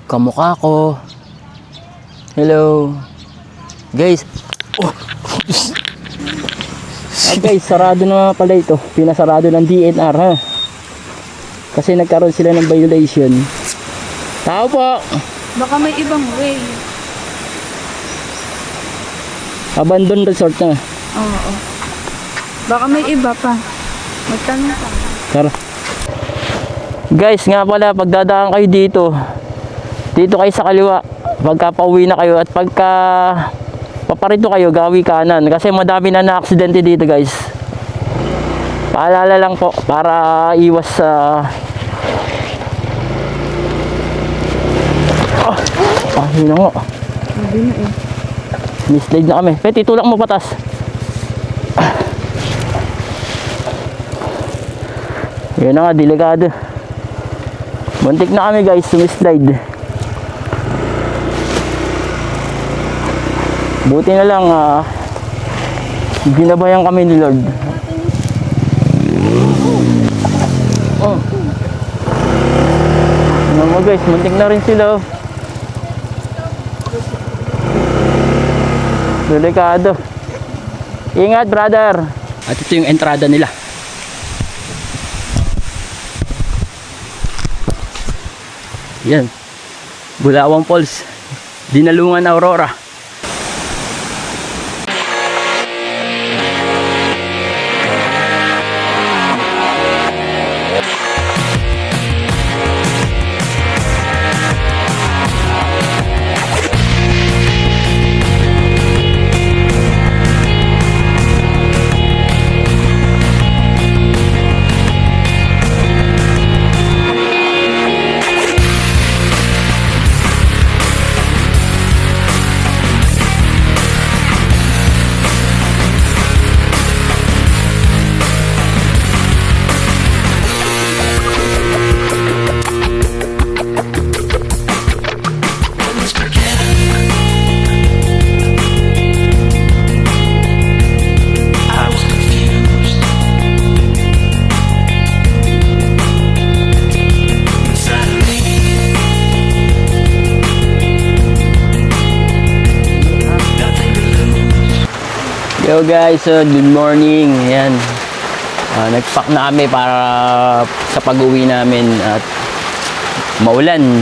kamukha ko. Hello. Guys. Oh. Guys, sarado na pala ito. Pinasarado ng DNR ha. Kasi nagkaroon sila ng violation. Tao po. Baka may ibang way. Abandon resort na. Oo. Baka may iba pa. Magtanong pa. Tara. Guys, nga pala, pagdadaan kayo dito, dito kayo sa kaliwa. Pagka pauwi na kayo at pagka paparito kayo, gawi kanan. Kasi madami na na-aksidente dito, guys. Paalala lang po para iwas sa yun na nga. Sabi na eh. Mislide na kami. Pwede, tulak mo patas. Yun na nga, delikado. Muntik na kami, guys, sumislide. Buti na lang, ginabayan kami ni Lord. Oh. Ano mo, guys, muntik na rin sila. Delikado. Ingat, brother. At ito yung entrada nila. Yan. Bulawang Falls. Dinalungan Aurora. Yo guys, good morning. Ayan. Nagpack na kami para sa pag-uwi namin at maulan.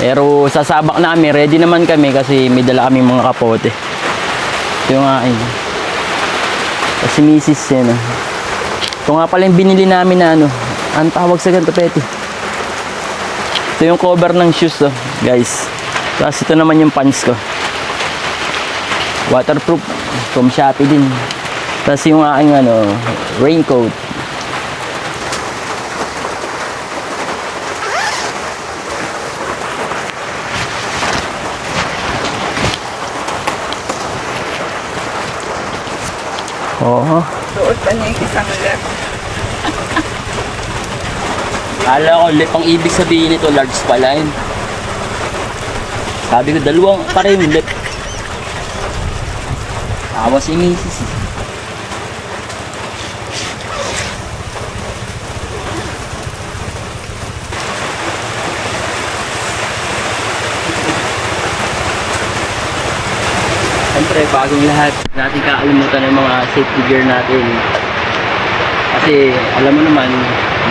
Pero sasabak namin, ready naman kami kasi may dala kaming mga kapote. Ito yung akin. Kasi misis yan. Ito nga pala yung binili namin na ang tawag sa ganito, peti. Ito yung cover ng shoes guys. Tapos ito naman yung pants ko. Waterproof from Shopee din. Tapos yung aking raincoat. Oo. Suot pa niya yung isang left. Kala ko, ang ibig sabihin nito, large pala yun. Sabi ko, dalawang pareho lip. Tawa si misis. Siyempre, bagong lahat, natin kakalimutan ng mga safety gear natin. Kasi, alam mo naman,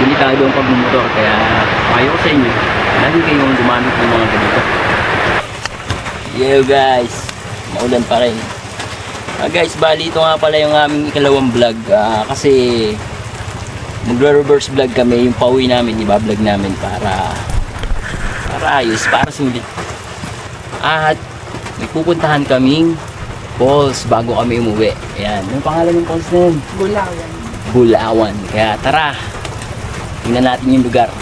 delikado ang pagmumotor. Kaya, ayaw ko sa inyo, lagi kayong gumamit ng mga ganito. Yo guys, maulan pa rin. Guys, bali ito nga pala yung aming ikalawang vlog. Kasi magre-reverse vlog kami, yung pauwi namin, iba-vlog namin para ayos, para sulit. At may pupuntahan kaming falls bago kami umuwi. Ayan, yung pangalan ng falls na yun? Bulawan. Bulawan. Kaya tara, tingnan natin yung lugar.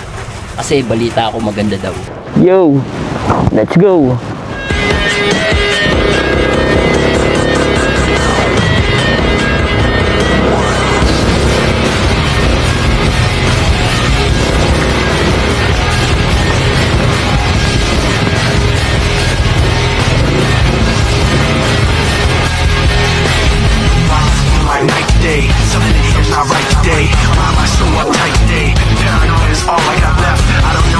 Kasi balita ako maganda daw. Yo, let's go! Something in here's not right today. My mind's so uptight today. Paranoia is all I got left. I don't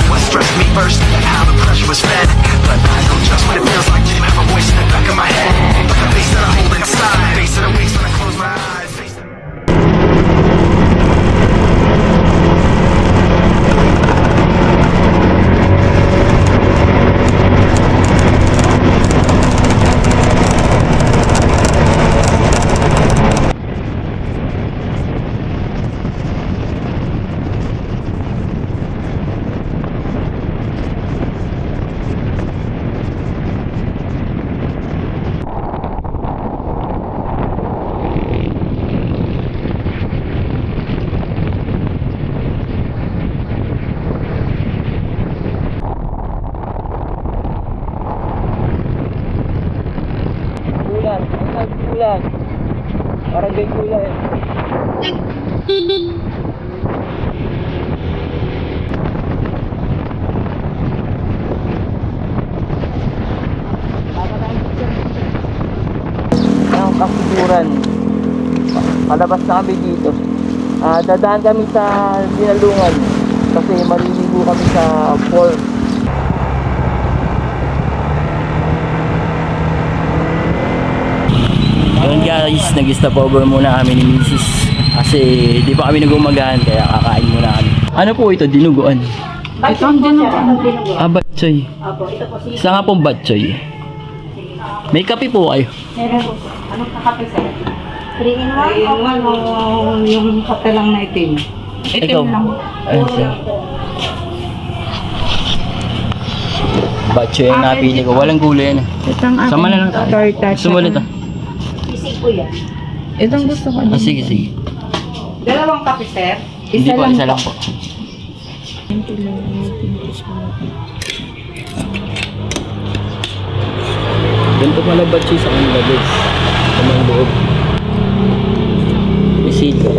me first, how the pressure was fed. But I know just what it feels like to have a voice in the back of my head. Like a face that I hold inside, face that awakes when I close my eyes. Face that... Kulan, ang nagkulan. Parang gay kulan. Ang kakuturan. Palabas na kami dito. Dadaan kami sa Dinalungan kasi maliligo kami sa falls. Yun guys, nag-stop over muna kami ni Mrs. Kasi di pa kami nag-umagahan kaya kakain muna kami. Ano po ito? Dinuguan? Ito ang dinuguan. Ah, batchoy. Isa nga pong batchoy. May kape po kayo. Meron po. Anong kakape sir? 3 in 1 Ay, o ano, yung kape lang na itim. Ikaw. Itim lang. Ayun siya. Batchoy ang napili ko. Walang gulay na. Itong aking Sama na lang tayo. torta. Gusto mo nito? Isig po yan. Itong gusto ko. Ah, sige, sige. Dalawang kape sir? Hindi po, isa lang po. Ganito pala batchoy sa kanila guys. Kamang loob. May sito.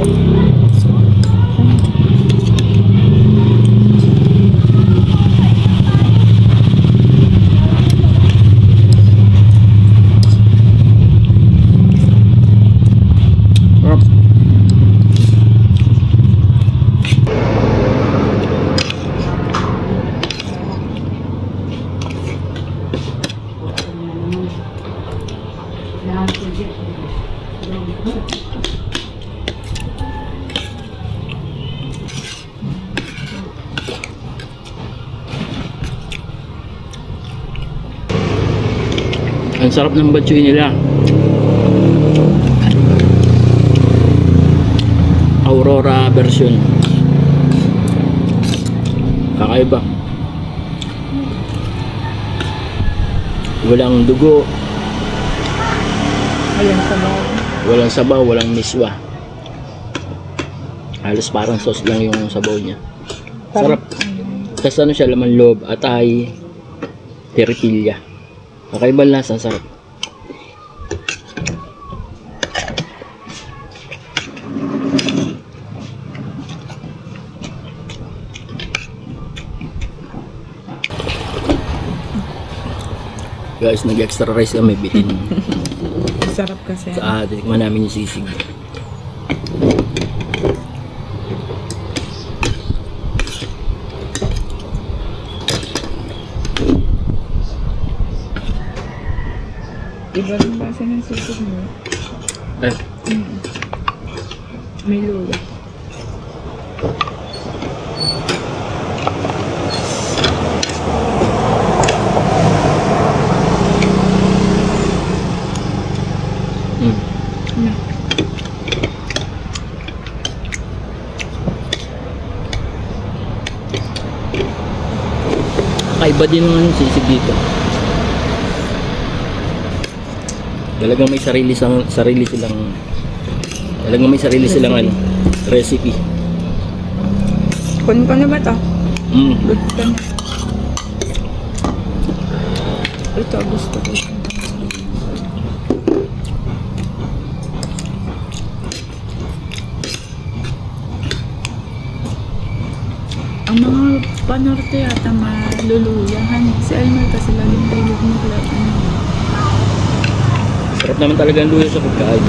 Ang sarap ng batchoy nila. Aurora version. Kakaiba. Walang dugo. Ayan sa mga. Walang sabaw, walang miswa. Halos parang sauce lang yung sabaw niya. Sarap. Tapos ano siya, laman loob, atay, tortilla. Kakaibang lasa, ang sarap. Guys, nag-extra rice kami, bitin. Sarap kasi. Tikman namin yung sisig. Iba rin kasi ng sisig mo. Eh, May lula. Kakaiba din ng sisig dito. Talagang may sarili silang ano, recipe. Kun ko na ba ito? Good ka na. Ito gusto ko. Ang mga panorte yata maluluyahan. Si Elmer kasi laging tayo mag-club. Sarap naman talaga ang luya sa pagkain.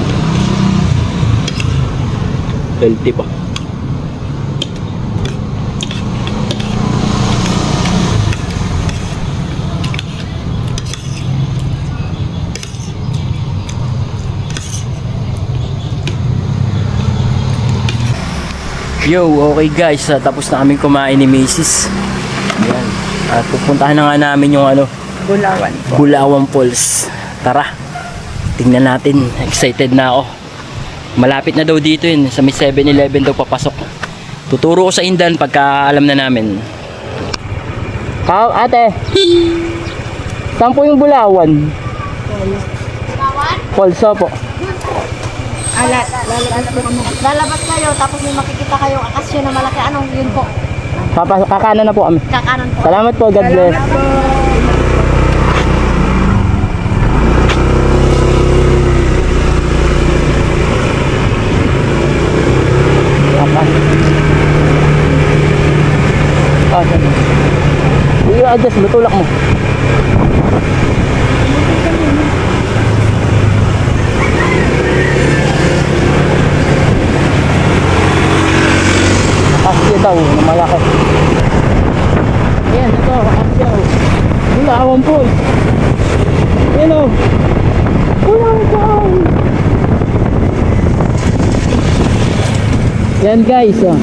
Healthy pa. Yo, okay guys, tapos na kaming kumain ni Macy's. Ayan. At pupuntahan na nga namin yung Bulawan po. Bulawan Falls. Tara, tingnan natin. Excited na ako. Malapit na daw dito yun. Sa may 7-Eleven daw papasok. Tuturo ko sa Indan pagka alam na namin. Ate, saan po yung Bulawan? Falls po. Lalabas kayo, tapos may makikita kayong akasyon na malaki. Anong yun po? Kakanan na po kami. Kakanan po. Salamat po, God bless. I-adjust mo, tulak mo. Asya daw, na malaki. Ayan, ito, asya. Bulawan po. Ayan o. Bulawan po. Yan guys, oh.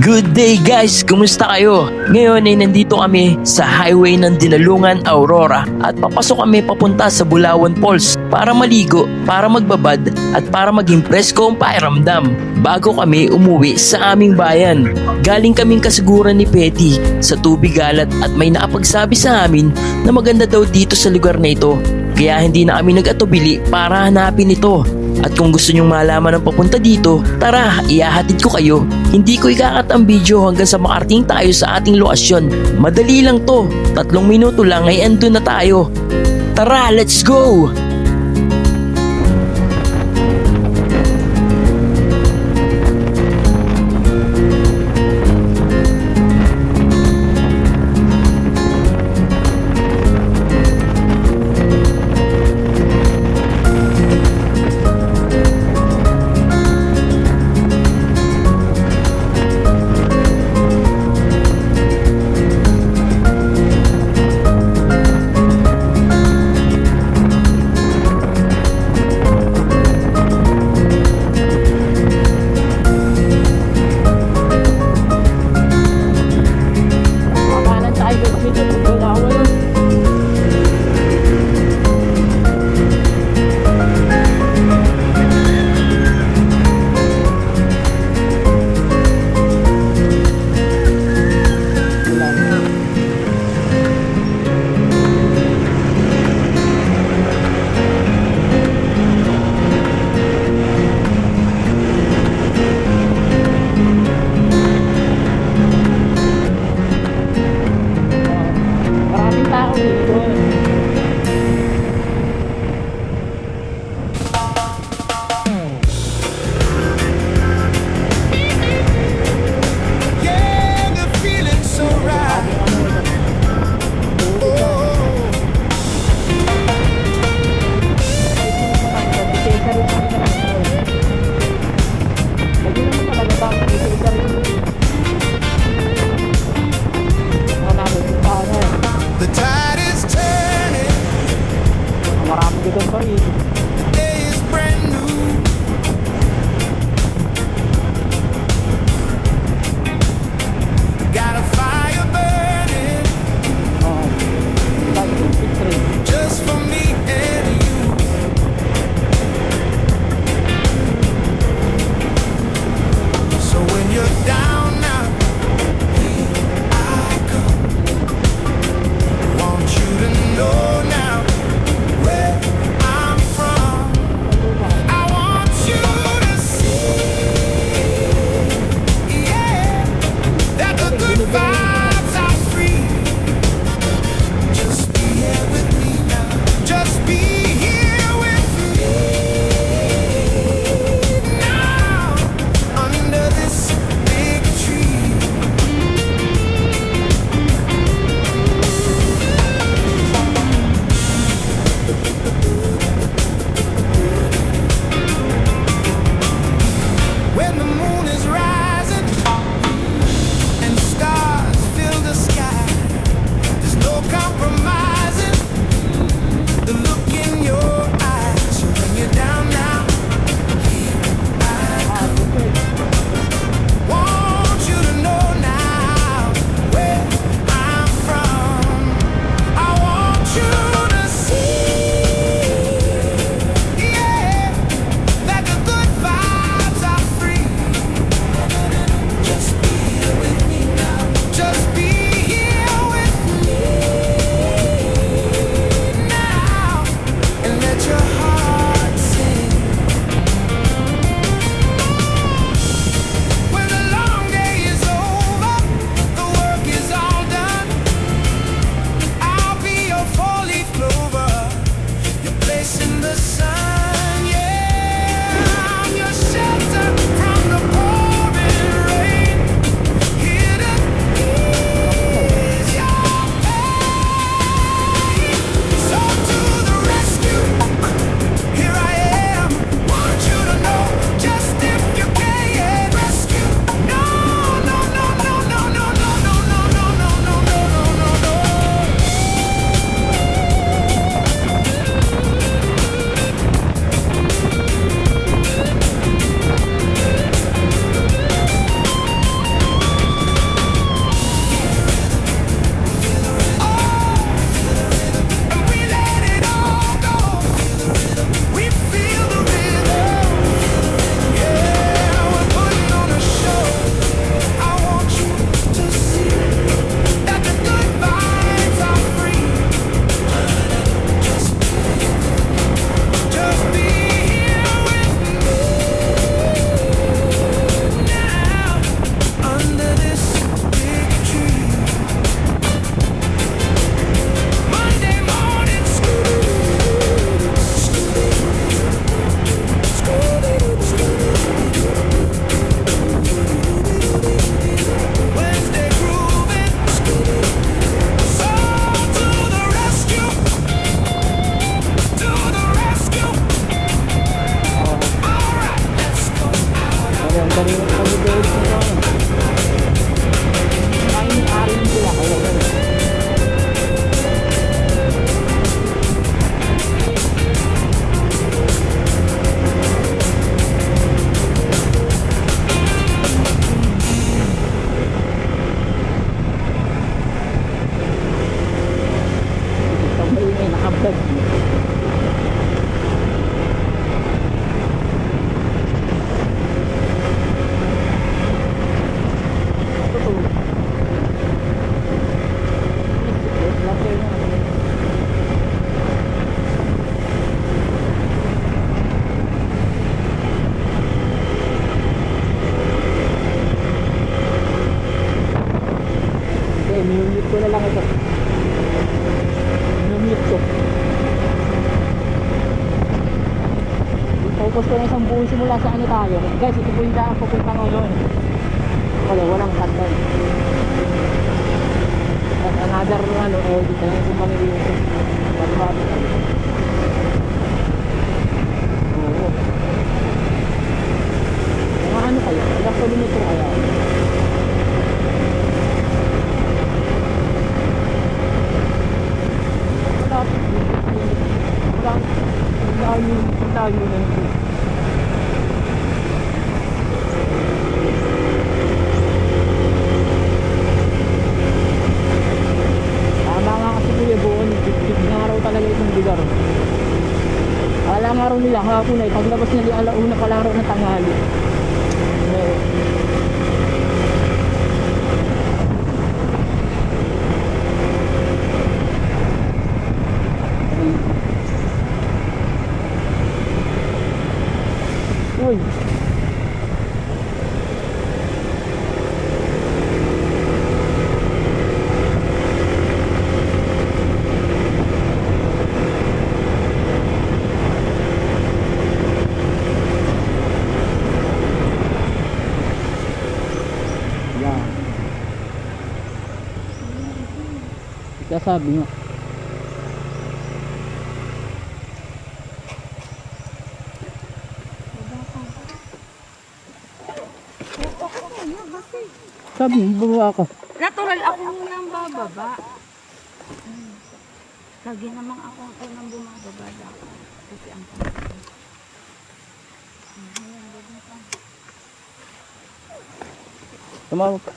Good day guys! Kumusta kayo? Ngayon ay nandito kami sa highway ng Dinalungan, Aurora at papasok kami papunta sa Bulawan Falls para maligo, para magbabad at para maging presko ang pakiramdam bago kami umuwi sa aming bayan. Galing kaming kasiguran ni Petty sa tubig galat at may nakapagsabi sa amin na maganda daw dito sa lugar na ito. Kaya hindi na kami nag-atubili para hanapin ito. At kung gusto nyong malaman ang papunta dito, tara, ihahatid ko kayo. Hindi ko ikakat ang video hanggang sa makarating tayo sa ating lokasyon. Madali lang to, 3 minuto lang ay andun na tayo. Tara, let's go! focus ko na isang buo simula sa ano tayo. Guys, ito po yung daan pupunta ko doon. Walang kandan. At another edit na yung kumangilitin. Marami tayo. Oo. Mga ano kayo? Ilang kilometro kaya? Ang layo na ito. Tama nga kasi Kuya Buon, tig na araw talaga itong lugar. Akala nga araw nila hapon ay paglabas nila alauna pala araw ng tanghali. Uy. Yan. Sabi nga. Sabi mo, baba ka. Natural ako muna ang bababa. Lagi namang ako nang bumababa dapat. Kasi ang Tumawag ka.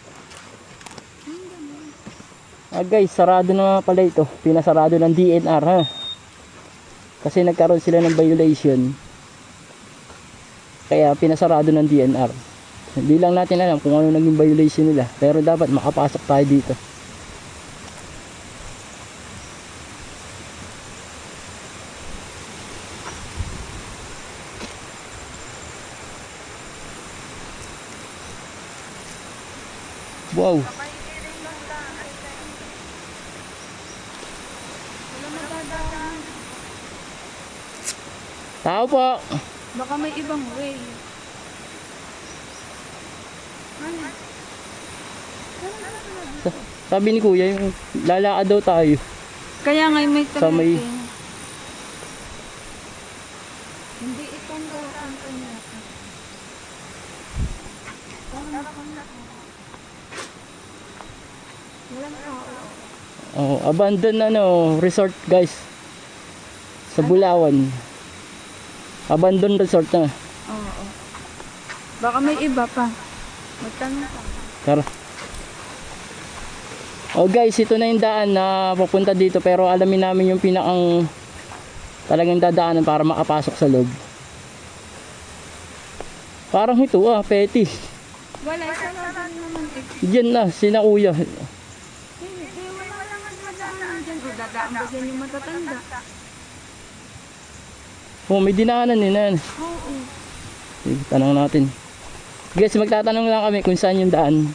Guys, sarado na pala ito. Pinasarado ng DNR ha. Kasi nagkaroon sila ng violation. Kaya pinasarado ng DNR. Hindi lang natin alam kung ano naging violation nila. Pero dapat makapasok tayo dito. Wow. Tao po. baka may ibang way. Sabi ni Kuya, yung lalakad daw tayo. Kaya nga may Sa may- trekking. Hindi itong daan kanya. Walang tao. Oh, abandoned resort guys. Sa Bulawan. Abandoned resort na. Oo. Baka may iba pa. Magtanong ka. Tara. Oh guys, ito na yung daan na papunta dito pero alamin namin yung pinakang talagang dadaanan para makapasok sa loob. Parang ito petty. Wala, isa lang naman eh. Diyan na, sina Kuya. Wala lang ang madaanan dyan. O dadaan ba dyan yung matatanda? Oh, may dinaanan din na. Oo. Sige, tanong natin. Guys, magtatanong lang kami kung saan yung daan.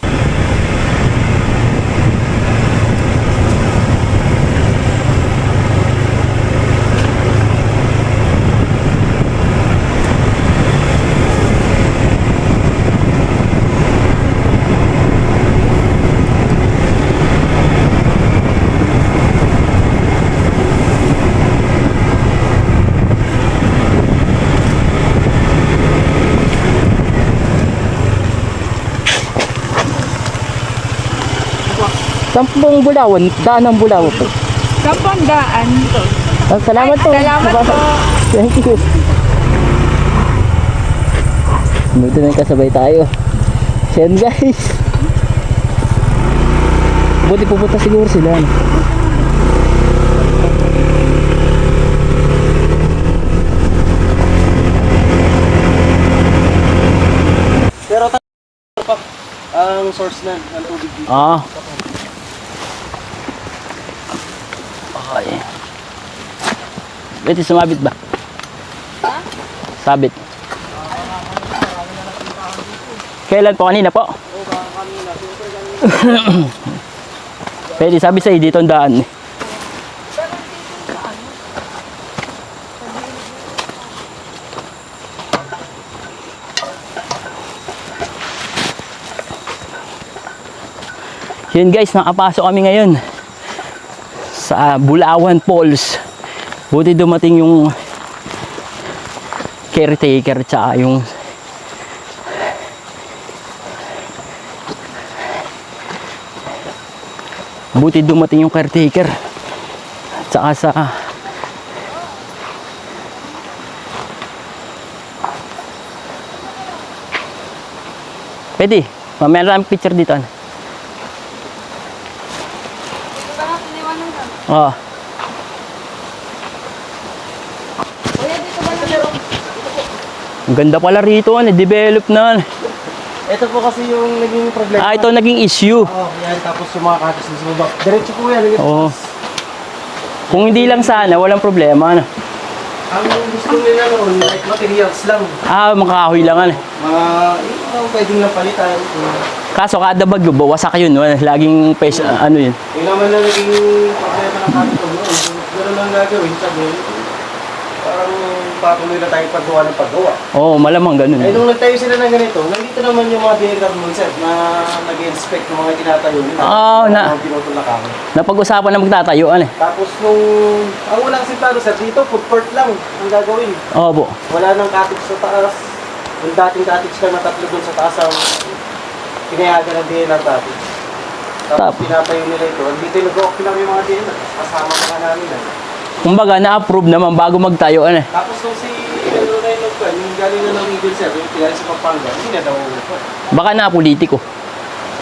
Sampung Bulawan, daan ng Bulawan po. Kampang daan. Salamat po. Salamat po. Thank you. Buti na kasabay tayo. Sen guys. Buti pupunta siguro sila. Pero pa ang source na ng tubig dito. Ah. Okay. Pwede sumabit ba? Sabit. Kailan po? Kanina po? Pwede sabi sa'yo dito ang daan. Yun guys, nakapasok kami ngayon sa Bulawan Falls. Buti dumating yung caretaker tsaka yung tsaka sa pwede, mamaya lang picture dito. Oo. Ang ganda pala rito, develop na. Ito po kasi yung naging problema. Ah, ito naging issue. Oo, yan. Tapos yung mga katas sa baba. Diretso po yan. Oo. Kung hindi lang sana, walang problema. Ano? Ang gusto nila noon, like materials lang. Ah, makakahoy lang. Ano? Yung pwedeng lang palitan. Kaso kada bagyo, wasak yun. Laging ano yun. Yung naman na naging problema ng kapitol noon. Gano'n lang gagawin. Sabi, parang patuloy na tayo paggawa ng paggawa. Oo, malamang ganun. Eh, nung nagtayo sila ng ganito, nandito naman yung mga DLW sir na nag-inspect ng mga tinatayo nila. Mga pinutulak kami. Napag-usapan na magtatayo. Ano? Tapos nung, ang walang simplado sir, dito food court lang ang gagawin. Oo po. Wala nang cottage sa taas. Yung dating cottage ka na tatlo doon sa taas ang pinayagan ng DNR cottage. Tapos pinatayo nila ito. Dito nag-o-okay lang yung mga DNR. Kasama mga namin. Kumbaga, na-approve naman bago magtayo. Ano? Tapos nung si Ray Nogpan, yung galing na ng Eagle sir, yung pinali sa Pampanga, hindi na daw ulit. Baka na politiko.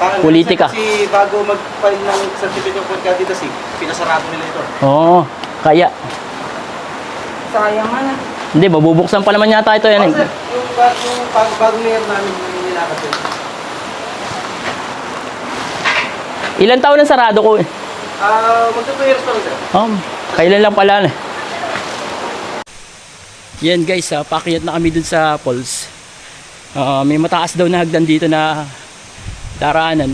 Parang Politika. kasi bago mag-file ng certificate of candidacy, pinasarado nila ito. Oo, kaya. Sayang nga na. Hindi, mabubuksan pa naman yata ito. Yan. Sir, yung bagong mayor namin, yung nilakas yun. Ilan taon na sarado ko? Magto 2 years pa rin sir. Kailan lang pala. Yan guys, paakyat na kami dun sa falls. May mataas daw na hagdan dito na daraanan.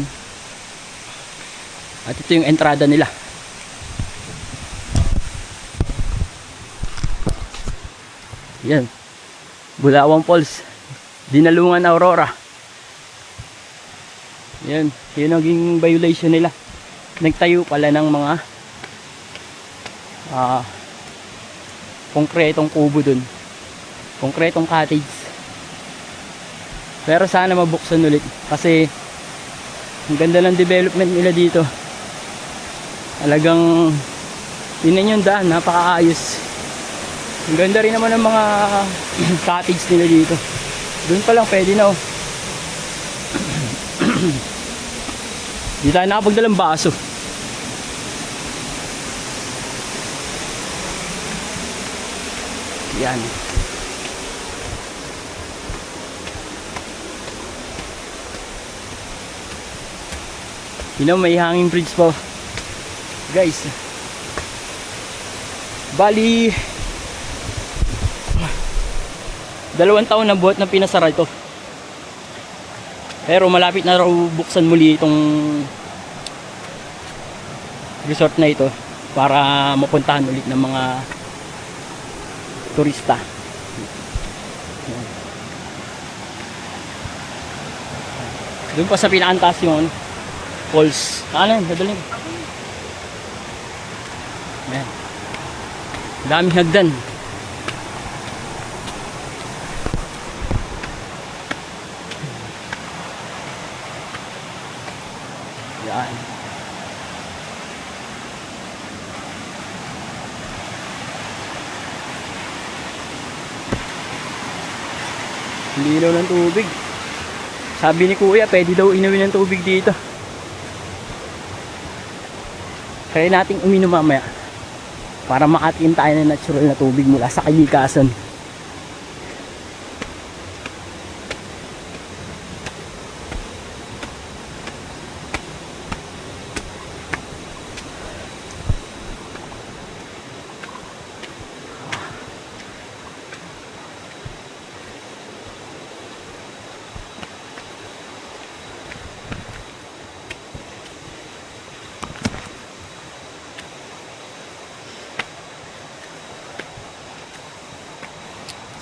At ito yung entrada nila. Yan. Bulawan Falls. Dinalungan Aurora. Yan. Yun ang naging violation nila. Nagtayo pala ng mga konkretong kubo dun. Konkretong cottage. Pero sana mabuksan ulit. Kasi ang ganda ng development nila dito. Talagang yun yung daan. Napakaayos. Ang ganda rin naman ng mga cottage nila dito. Doon pa lang pwede na. Hindi tayo nakapagdalang baso. Yan. May hanging bridge po. Guys. Bali 2 taon na buhat na pinasara ito. Pero malapit na raw buksan muli itong resort na ito para mapuntahan ulit ng mga turista. Doon pa sa pinakantaas yung falls. Ano yun? Dadaling. Ayan. Daming hagdan. Yan. Linaw ng tubig. Sabi ni kuya, pwede daw inumin ng tubig dito. Kaya nating uminom mamaya para makatiin tayo ng natural na tubig mula sa kalikasan.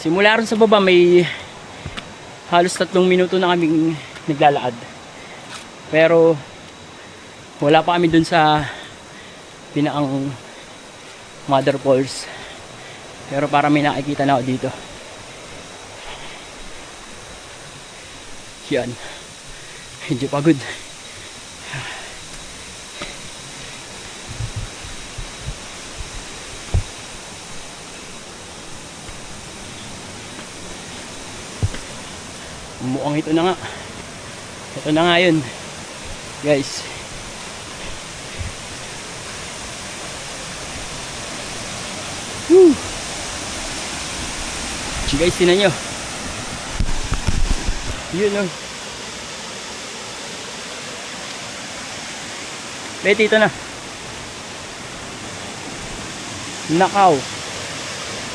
Simula ron sa baba may halos 3 minuto na kaming naglalakad. Pero Wala pa kami dun sa pinaang Mother Falls. Pero para may nakikita na ako dito. Yan. Medyo pagod. Mukhang ito na nga. Ito na nga yun. Guys. Woo! Guys, tinan nyo. Yun o. Betty, ito na. Nakaw.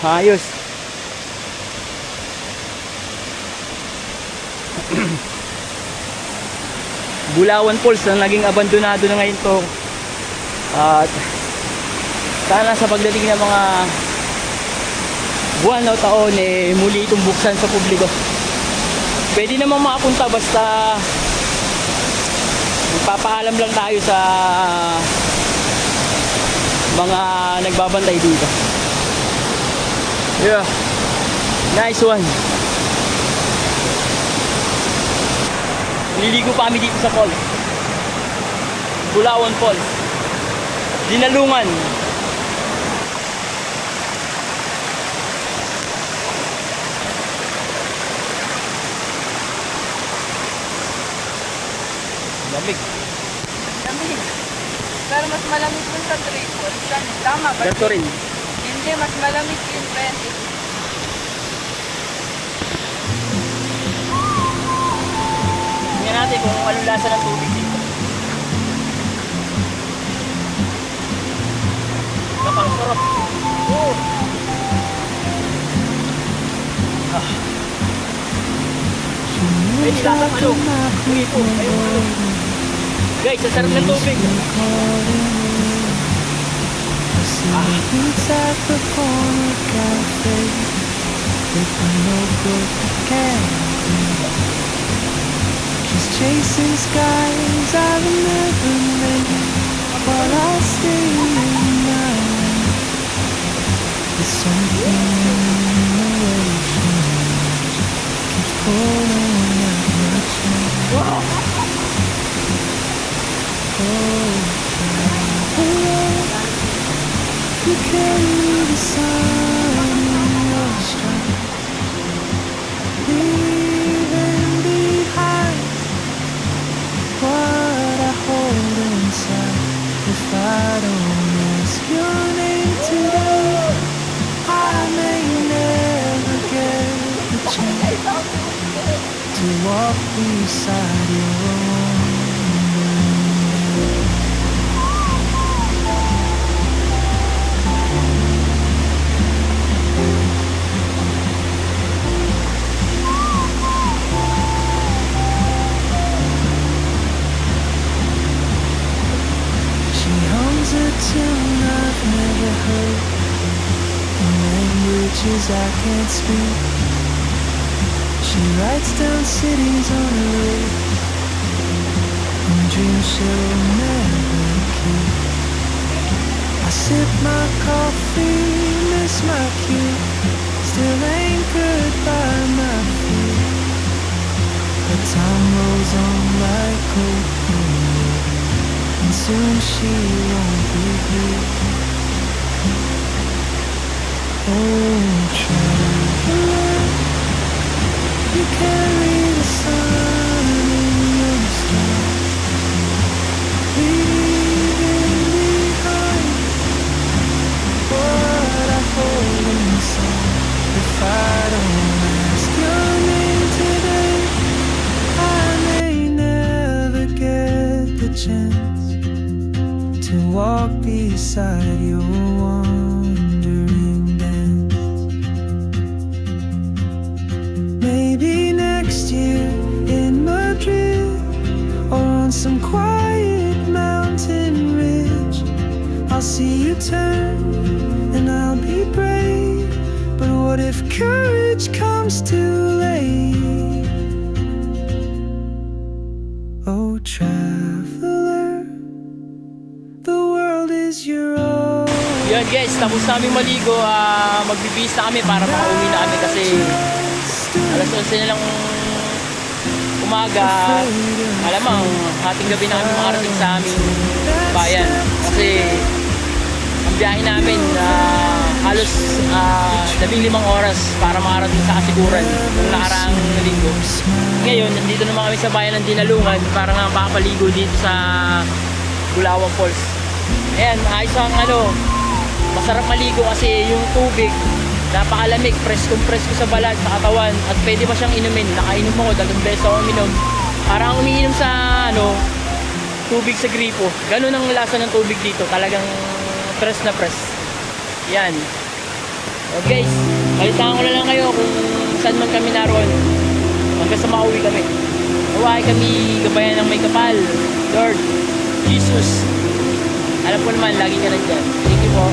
Ayos. Bulawan Falls na naging abandonado na ngayon to. At sana sa pagdating ng mga buwan o taon muli itong buksan sa publiko. Pwede namang makapunta basta magpapaalam lang tayo sa mga nagbabantay dito. Yeah. Nice one. Nililigo pa kami dito sa falls. Bulawan Falls. Dinalungan. Lamig. Lamig. Pero mas malamig dun sa Tripod. Tama ba? Ganito rin. Hindi, mas malamig yung 20. Tingnan natin kung anong lasa ng tubig dito. Napang sarap. Oh. Ah. Pwede lasang ano? Ito. Ayun. Guys, ang sarap ng tubig. Just chasing skies I've never met, but I'll stay in mind. There's something in the way she moves, keeps pulling at my chest. Oh, traveler, you carry the sun in your stride, leaving behind what I hold inside. If I don't ask your name today, I may never get the chance to walk beside your a tune I've never heard, in languages I can't speak. She writes down cities on a road, and dreams she'll never keep. I sip my coffee, miss my cue, still anchored by my feet. But time rolls on like cold, and soon she won't be here. Oh, traveler, you carry the sun in your stride, leaving behind what I hold inside. If I don't ask your name today, I may never get the chance to walk beside your wandering dance. Maybe next year in Madrid, or on some quiet mountain ridge, I'll see you turn and I'll be brave. But what if courage comes too late? Oh, traveler, Ayan guys, tapos namin maligo, magbibihis na kami para makauwi na kami kasi alas 11 na lang umaga. Alamang hating gabi na kami makarating sa aming bayan kasi ang biyahe namin halos 15 oras para makarating sa Kasiguran nung nakaraang linggo. Ngayon, nandito naman kami sa bayan ng Dinalungan para nga makapaligo dito sa Bulawang Falls. Ayan, ayos ang masarap maligo kasi yung tubig napakalamig, presko sa balat, sa katawan at pwede pa siyang inumin. Nakainom ako, 2 beses ako uminom. Parang umiinom sa tubig sa gripo. Ganun ang lasa ng tubig dito, talagang press na press. Yan. So guys, balitaan ko na lang kayo kung saan man kami naroon hanggang sa makauwi kami. Naway kami gabayan ng may kapal. Lord Jesus, alam ko naman, lagi ka nandyan. Thank you po.